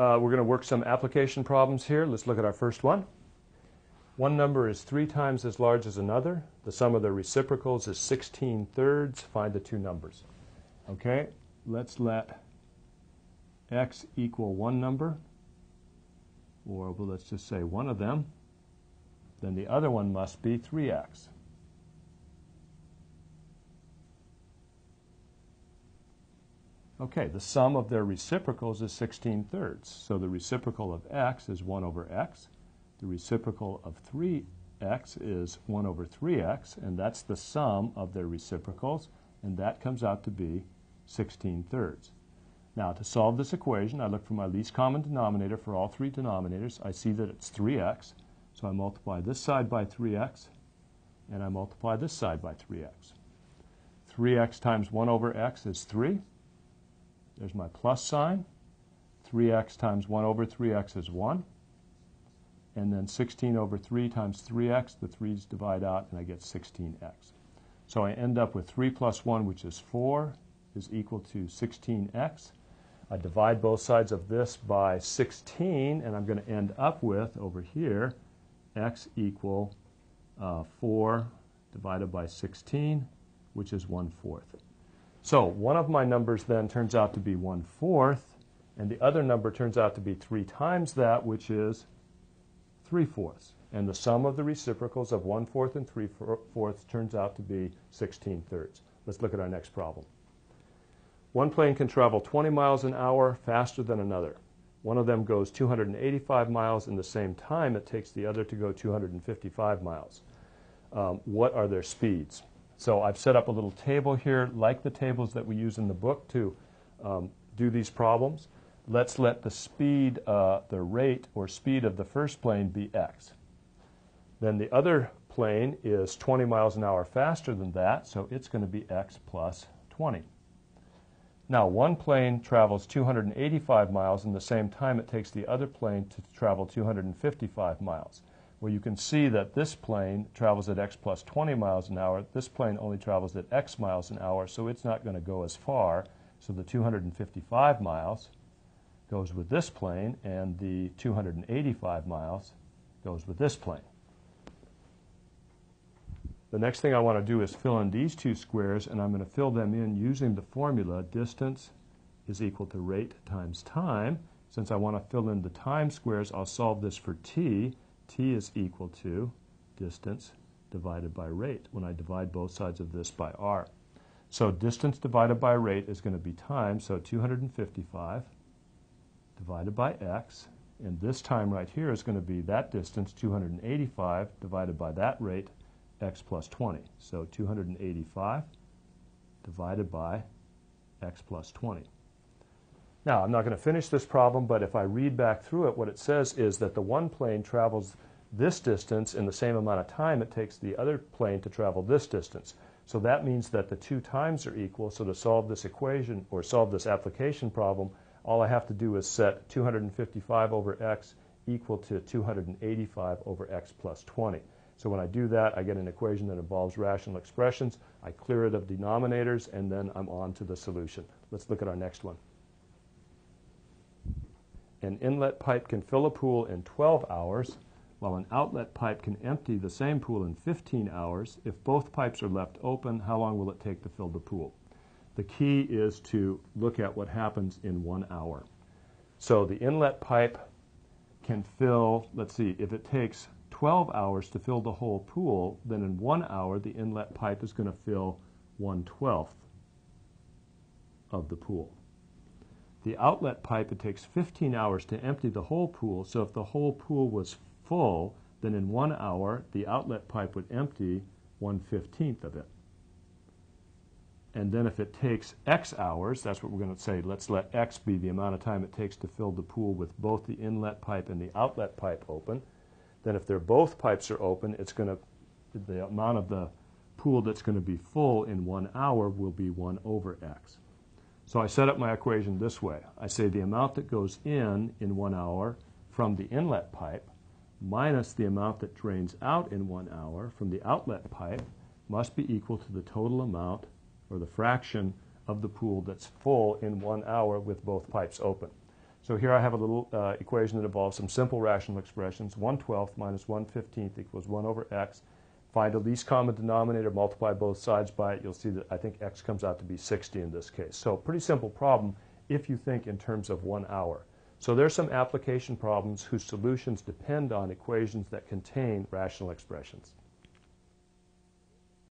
We're going to work some application problems here. Let's look at our first one. One number is 3 times as large as another. The sum of their reciprocals is 16/3. Find the two numbers. Okay, let's let x equal one number, or well, let's just say one of them. Then the other one must be 3x. Okay, the sum of their reciprocals is 16/3. So the reciprocal of x is 1 over x. The reciprocal of 3x is 1 over 3x, and that's the sum of their reciprocals, and that comes out to be 16/3. Now, to solve this equation, I look for my least common denominator for all three denominators. I see that it's 3x, so I multiply this side by 3x, and I multiply this side by 3x. 3x times 1 over x is 3. There's my plus sign. 3x times 1 over 3x is 1. And then 16 over 3 times 3x, the 3's divide out, and I get 16x. So I end up with 3 plus 1, which is 4, is equal to 16x. I divide both sides of this by 16, and I'm going to end up with, over here, x equal 4 divided by 16, which is 1/4. So one of my numbers then turns out to be 1/4, and the other number turns out to be 3 times that, which is 3/4. And the sum of the reciprocals of 1/4 and 3/4 turns out to be 16/3. Let's look at our next problem. One plane can travel 20 miles an hour faster than another. One of them goes 285 miles in the same time it takes the other to go 255 miles. What are their speeds? So I've set up a little table here, like the tables that we use in the book to do these problems. Let's let the speed, the rate or speed of the first plane be x. Then the other plane is 20 miles an hour faster than that, so it's going to be x plus 20. Now, one plane travels 285 miles in the same time it takes the other plane to travel 255 miles. Well, you can see that this plane travels at x plus 20 miles an hour. This plane only travels at x miles an hour, so it's not going to go as far. So the 255 miles goes with this plane, and the 285 miles goes with this plane. The next thing I want to do is fill in these two squares, and I'm going to fill them in using the formula distance is equal to rate times time. Since I want to fill in the time squares, I'll solve this for t. T is equal to distance divided by rate when I divide both sides of this by r. So distance divided by rate is going to be time, so 255 divided by x, and this time right here is going to be that distance, 285, divided by that rate, x plus 20. So 285 divided by x plus 20. Now, I'm not going to finish this problem, but if I read back through it, what it says is that the one plane travels this distance in the same amount of time it takes the other plane to travel this distance. So that means that the two times are equal, so to solve this equation or solve this application problem, all I have to do is set 255 over x equal to 285 over x plus 20. So when I do that, I get an equation that involves rational expressions. I clear it of denominators, and then I'm on to the solution. Let's look at our next one. An inlet pipe can fill a pool in 12 hours, while an outlet pipe can empty the same pool in 15 hours. If both pipes are left open, how long will it take to fill the pool? The key is to look at what happens in 1 hour. So the inlet pipe can fill, let's see, if it takes 12 hours to fill the whole pool, then in 1 hour the inlet pipe is going to fill 1/12 of the pool. The outlet pipe, it takes 15 hours to empty the whole pool, so if the whole pool was full, then in 1 hour the outlet pipe would empty 1/15 of it. And then if it takes x hours, that's what we're going to say, let's let x be the amount of time it takes to fill the pool with both the inlet pipe and the outlet pipe open. Then if they're both pipes are open, it's going to, the amount of the pool that's going to be full in 1 hour will be 1 over x. So I set up my equation this way. I say the amount that goes in 1 hour from the inlet pipe minus the amount that drains out in 1 hour from the outlet pipe must be equal to the total amount or the fraction of the pool that's full in 1 hour with both pipes open. So here I have a little equation that involves some simple rational expressions. 1/12 minus 1/15 equals 1 over x. Find the least common denominator, multiply both sides by it. You'll see that I think x comes out to be 60 in this case. So pretty simple problem if you think in terms of 1 hour. So there's some application problems whose solutions depend on equations that contain rational expressions.